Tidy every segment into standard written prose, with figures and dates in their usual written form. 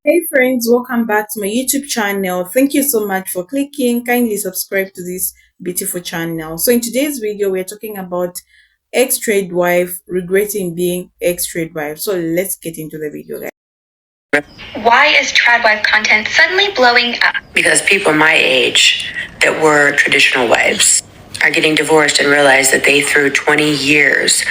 Hey friends, welcome back to my YouTube channel. Thank you so much for clicking. Kindly subscribe to this beautiful channel. So in today's video, we're talking about ex-trade wife regretting being ex-trade wife. So let's get into the video, guys. Why is trad wife content suddenly blowing up? Because people my age that were traditional wives are getting divorced and realize that they threw 20 years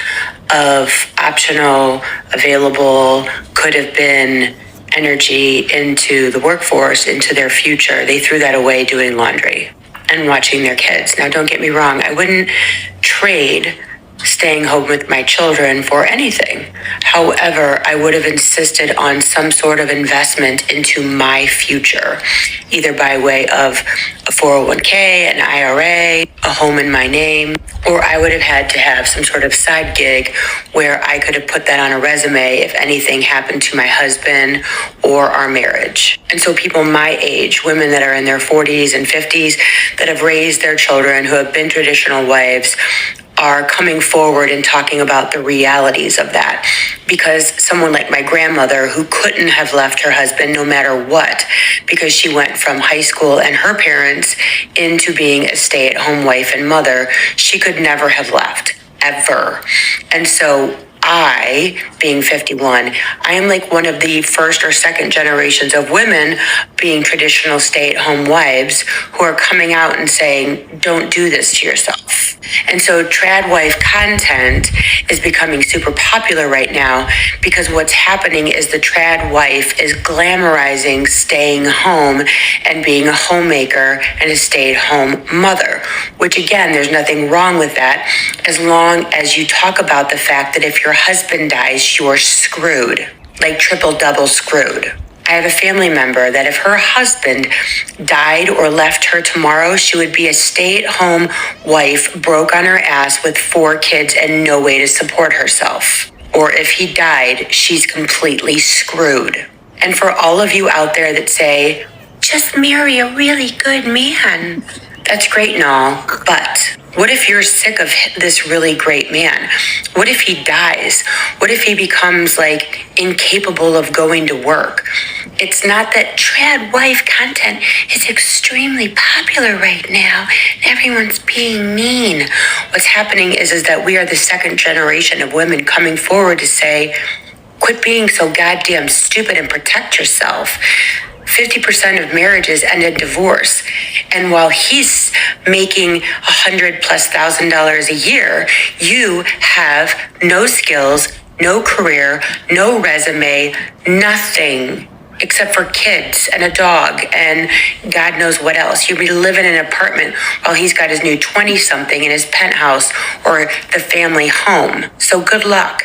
of optional, available, could have been energy into the workforce, into their future. They threw that away doing laundry and watching their kids. Now, don't get me wrong, I wouldn't trade staying home with my children for anything. However, I would have insisted on some sort of investment into my future, either by way of a 401k, an IRA, a home in my name, or I would have had to have some sort of side gig where I could have put that on a resume if anything happened to my husband or our marriage. And so people my age, women that are in their 40s and 50s, that have raised their children, who have been traditional wives, are coming forward and talking about the realities of that. Because someone like my grandmother, who couldn't have left her husband no matter what, because she went from high school and her parents into being a stay-at-home wife and mother, she could never have left, ever. And so I, being 51, I am like one of the first or second generations of women being traditional stay-at-home wives who are coming out and saying, don't do this to yourself. And so trad wife content is becoming super popular right now because what's happening is the trad wife is glamorizing staying home and being a homemaker and a stay-at-home mother, which again, there's nothing wrong with that as long as you talk about the fact that if your husband dies, you're screwed, like triple double screwed. I have a family member that if her husband died or left her tomorrow, she would be a stay-at-home wife, broke on her ass with 4 kids and no way to support herself. Or if he died, she's completely screwed. And for all of you out there that say, just marry a really good man, that's great and all, but what if you're sick of this really great man? What if he dies? What if he becomes like incapable of going to work? It's not that trad wife content is extremely popular right now. Everyone's being mean. What's happening is that we are the second generation of women coming forward to say, quit being so goddamn stupid and protect yourself. 50% of marriages end in divorce. And while he's making $100,000+ a year, you have no skills, no career, no resume, nothing except for kids and a dog and God knows what else. You'll be living in an apartment while he's got his new 20-something in his penthouse or the family home. So good luck.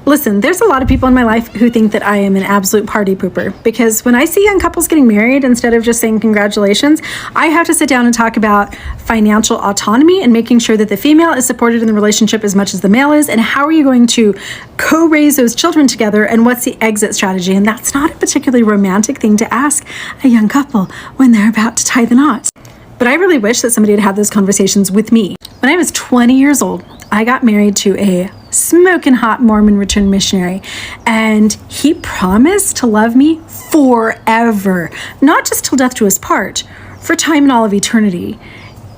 Listen, there's a lot of people in my life who think that I am an absolute party pooper because when I see young couples getting married, instead of just saying congratulations, I have to sit down and talk about financial autonomy and making sure that the female is supported in the relationship as much as the male is, and how are you going to co-raise those children together, and what's the exit strategy. And that's not a particularly romantic thing to ask a young couple when they're about to tie the knot. But I really wish that somebody had had those conversations with me. When I was 20 years old, I got married to a smoking hot Mormon returned missionary, and he promised to love me forever, not just till death do us part, for time and all of eternity.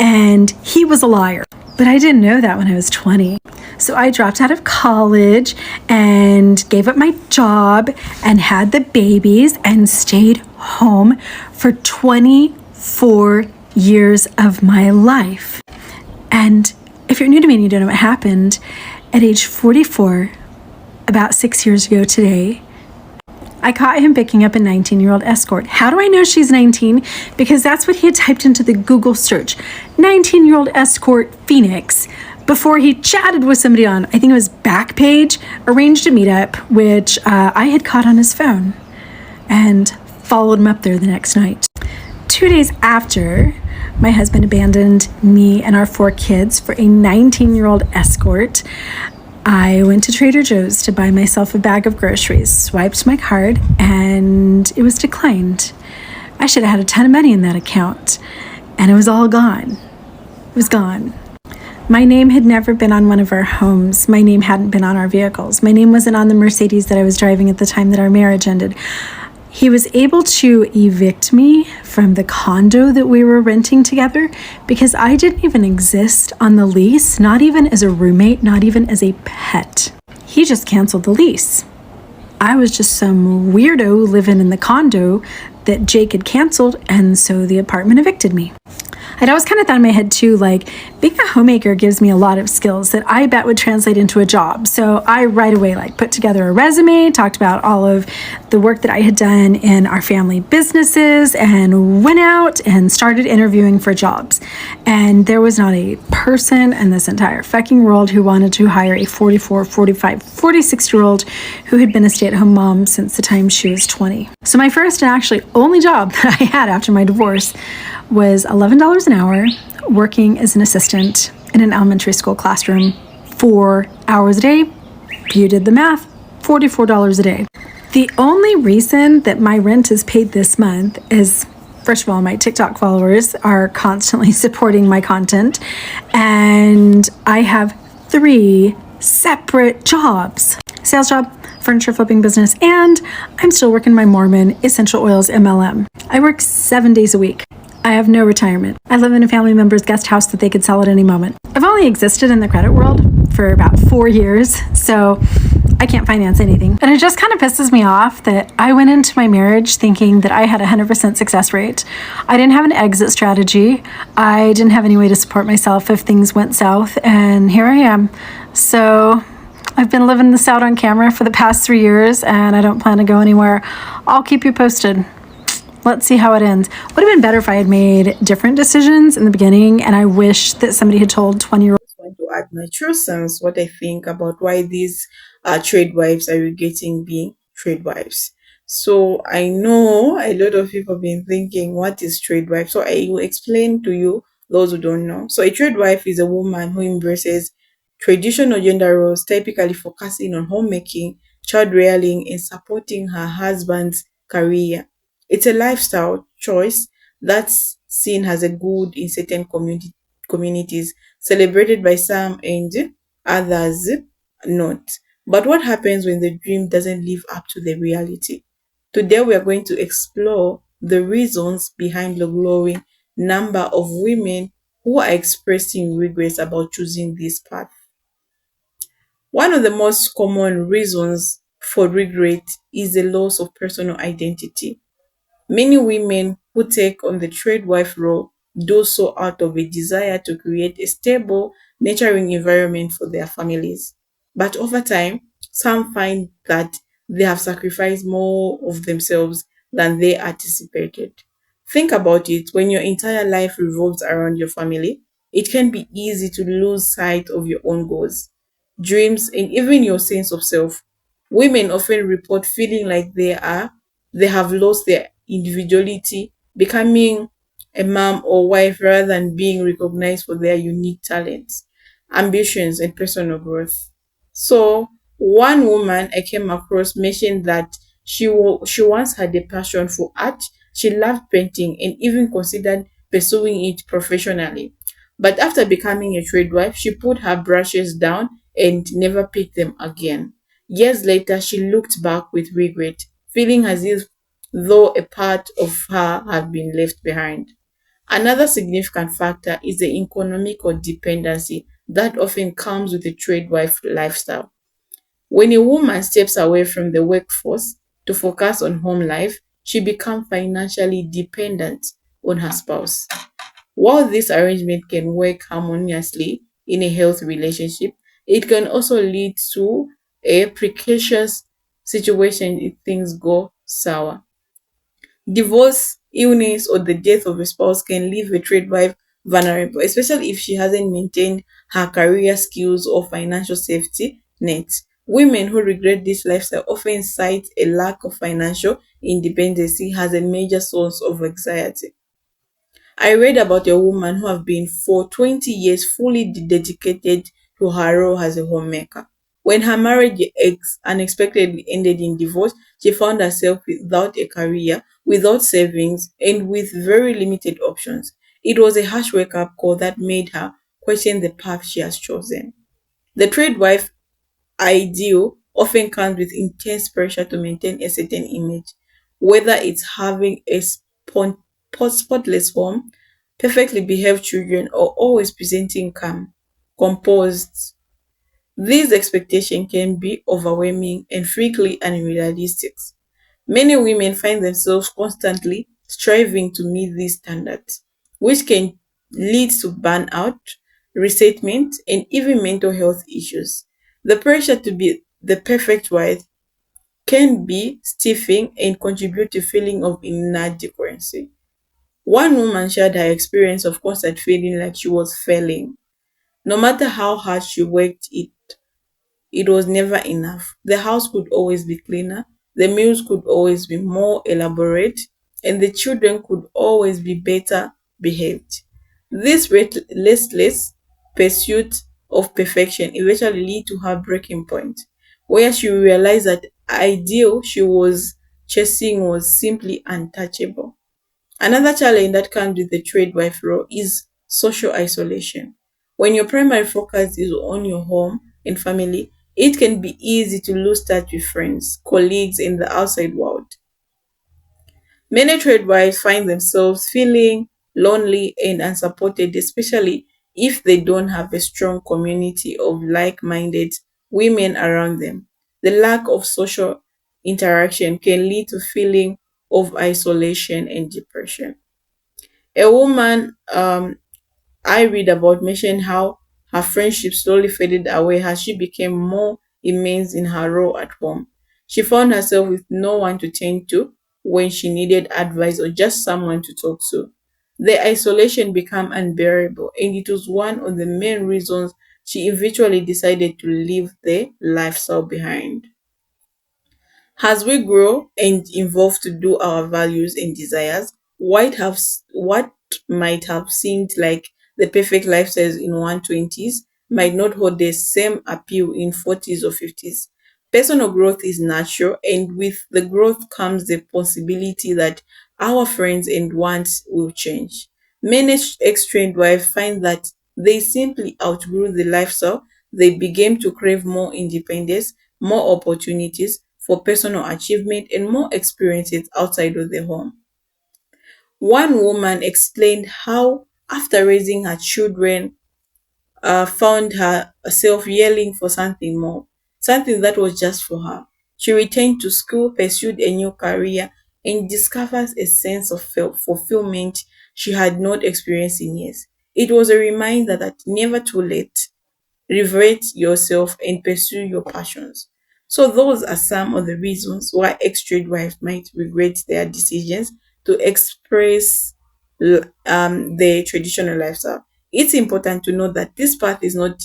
And he was a liar, but I didn't know that when I was 20. So I dropped out of college and gave up my job and had the babies and stayed home for 24 years of my life. And if you're new to me and you don't know what happened, at age 44, about 6 years ago today, I caught him picking up a 19-year-old escort. How do I know she's 19? Because that's what he had typed into the Google search, 19-year-old escort Phoenix, before he chatted with somebody on, I think it was Backpage, arranged a meetup, which I had caught on his phone and followed him up there the next night. 2 days after, my husband abandoned me and our 4 kids for a 19-year-old escort, I went to Trader Joe's to buy myself a bag of groceries, swiped my card, and it was declined. I should have had a ton of money in that account, and it was all gone. It was gone. My name had never been on one of our homes. My name hadn't been on our vehicles. My name wasn't on the Mercedes that I was driving at the time that our marriage ended. He was able to evict me from the condo that we were renting together because I didn't even exist on the lease, not even as a roommate, not even as a pet. He just canceled the lease. I was just some weirdo living in the condo that Jake had canceled, and so the apartment evicted me. I'd always kind of thought in my head too, like, being a homemaker gives me a lot of skills that I bet would translate into a job. So I right away put together a resume, talked about all of the work that I had done in our family businesses, and went out and started interviewing for jobs. And there was not a person in this entire fucking world who wanted to hire a 44, 45, 46-year-old who had been a stay-at-home mom since the time she was 20. So my first and actually only job that I had after my divorce was $11 an hour working as an assistant in an elementary school classroom 4 hours a day. You did the math, $44 a day. The only reason that my rent is paid this month is, first of all, my TikTok followers are constantly supporting my content, and I have 3 separate jobs: sales job, furniture flipping business, and I'm still working my Mormon essential oils MLM. I work 7 days a week. I have no retirement. I live in a family member's guest house that they could sell at any moment. I've only existed in the credit world for about 4 years, so I can't finance anything. And it just kind of pisses me off that I went into my marriage thinking that I had a 100% success rate. I didn't have an exit strategy. I didn't have any way to support myself if things went south, and here I am. So I've been living this out on camera for the past 3 years, and I don't plan to go anywhere. I'll keep you posted. Let's see how it ends. Would have been better if I had made different decisions in the beginning, and I wish that somebody had told 20-year-olds. I want to add my true sense, what I think about why these trade wives are regretting being trade wives. So I know a lot of people have been thinking, what is trade wife? So I will explain to you, those who don't know. So a trade wife is a woman who embraces traditional gender roles, typically focusing on homemaking, child rearing, and supporting her husband's career. It's a lifestyle choice that's seen as a good in certain communities, celebrated by some and others not. But what happens when the dream doesn't live up to the reality? Today, we are going to explore the reasons behind the growing number of women who are expressing regrets about choosing this path. One of the most common reasons for regret is the loss of personal identity. Many women who take on the trade wife role do so out of a desire to create a stable, nurturing environment for their families. But over time, some find that they have sacrificed more of themselves than they anticipated. Think about it: when your entire life revolves around your family, it can be easy to lose sight of your own goals, dreams, and even your sense of self. Women often report feeling like they have lost their individuality, becoming a mom or wife rather than being recognized for their unique talents, ambitions, and personal growth. So, one woman I came across mentioned that she once had a passion for art. She loved painting and even considered pursuing it professionally. But after becoming a trade wife, she put her brushes down and never picked them again. Years later, she looked back with regret, feeling as if though a part of her had been left behind. Another significant factor is the economic or dependency that often comes with the trade wife lifestyle. When a woman steps away from the workforce to focus on home life, she becomes financially dependent on her spouse. While this arrangement can work harmoniously in a healthy relationship, it can also lead to a precarious situation if things go sour. Divorce, illness, or the death of a spouse can leave a trade wife vulnerable, especially if she hasn't maintained her career skills or financial safety net. Women who regret this lifestyle often cite a lack of financial independence as a major source of anxiety. I read about a woman who have been for 20 years fully dedicated to her role as a homemaker. When her marriage unexpectedly ended in divorce, she found herself without a career, without savings, and with very limited options. It was a harsh wake up call that made her question the path she has chosen. The trade wife ideal often comes with intense pressure to maintain a certain image, whether it's having a spotless home, perfectly behaved children, or always presenting calm, composed. These expectations can be overwhelming and frequently unrealistic. Many women find themselves constantly striving to meet these standards, which can lead to burnout, resentment, and even mental health issues. The pressure to be the perfect wife can be stifling and contribute to feeling of inadequacy. One woman shared her experience of constant feeling like she was failing. No matter how hard she worked, it was never enough. The house could always be cleaner, the meals could always be more elaborate, and the children could always be better behaved. This restless pursuit of perfection eventually led to her breaking point, where she realized that ideal she was chasing was simply untouchable. Another challenge that comes with the trade wife role is social isolation. When your primary focus is on your home and family, it can be easy to lose touch with friends, colleagues, and the outside world. Many trade wives find themselves feeling lonely and unsupported, especially if they don't have a strong community of like minded women around them. The lack of social interaction can lead to feeling of isolation and depression. A woman I read about mentioned how her friendship slowly faded away as she became more immersed in her role at home. She found herself with no one to turn to when she needed advice or just someone to talk to. The isolation became unbearable, and it was one of the main reasons she eventually decided to leave the lifestyle behind. As we grow and evolve to do our values and desires, what might have seemed like the perfect lifestyles in 120s might not hold the same appeal in 40s or 50s. Personal growth is natural, and with the growth comes the possibility that our friends and wants will change. Many ex-trained wives find that they simply outgrew the lifestyle. They begin to crave more independence, more opportunities for personal achievement, and more experiences outside of the home. One woman explained how, after raising her children, found herself yelling for something more, something that was just for her. She returned to school, pursued a new career, and discovered a sense of fulfillment she had not experienced in years. It was a reminder that never too late. Revert yourself and pursue your passions. So those are some of the reasons why ex-trade wives might regret their decisions to express the traditional lifestyle. It's important to know that this path is not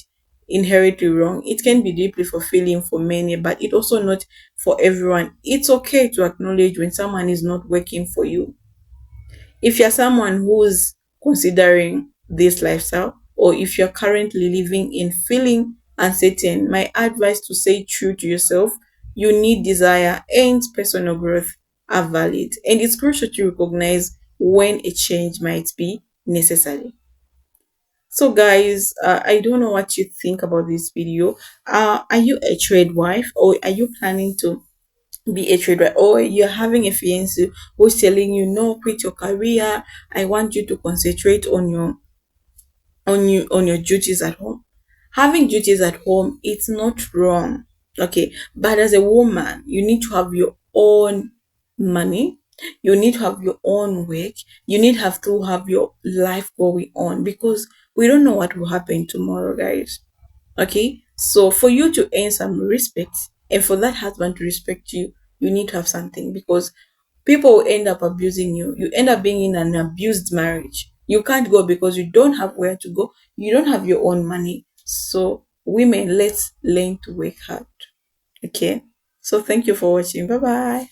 inherently wrong. It can be deeply fulfilling for many, but it also not for everyone. It's okay to acknowledge when someone is not working for you. If you're someone who's considering this lifestyle, or if you're currently living in feeling uncertain, my advice to stay true to yourself, you need desire and personal growth are valid. And it's crucial to recognize when a change might be necessary. So guys, I don't know what you think about this video. Are you a trade wife, or are you planning to be a trader, or you're having a fiance who's telling you no, quit your career, I want you to concentrate on your duties at home. Having duties at home, it's not wrong, okay, but as a woman you need to have your own money, you need to have your own work, you need have to have your life going on, because we don't know what will happen tomorrow, guys. Okay, so for you to earn some respect and for that husband to respect you, you need to have something, because people will end up abusing you. You end up being in an abused marriage. You can't go because you don't have where to go, you don't have your own money. So, women, let's learn to work hard. Okay, so thank you for watching. Bye bye.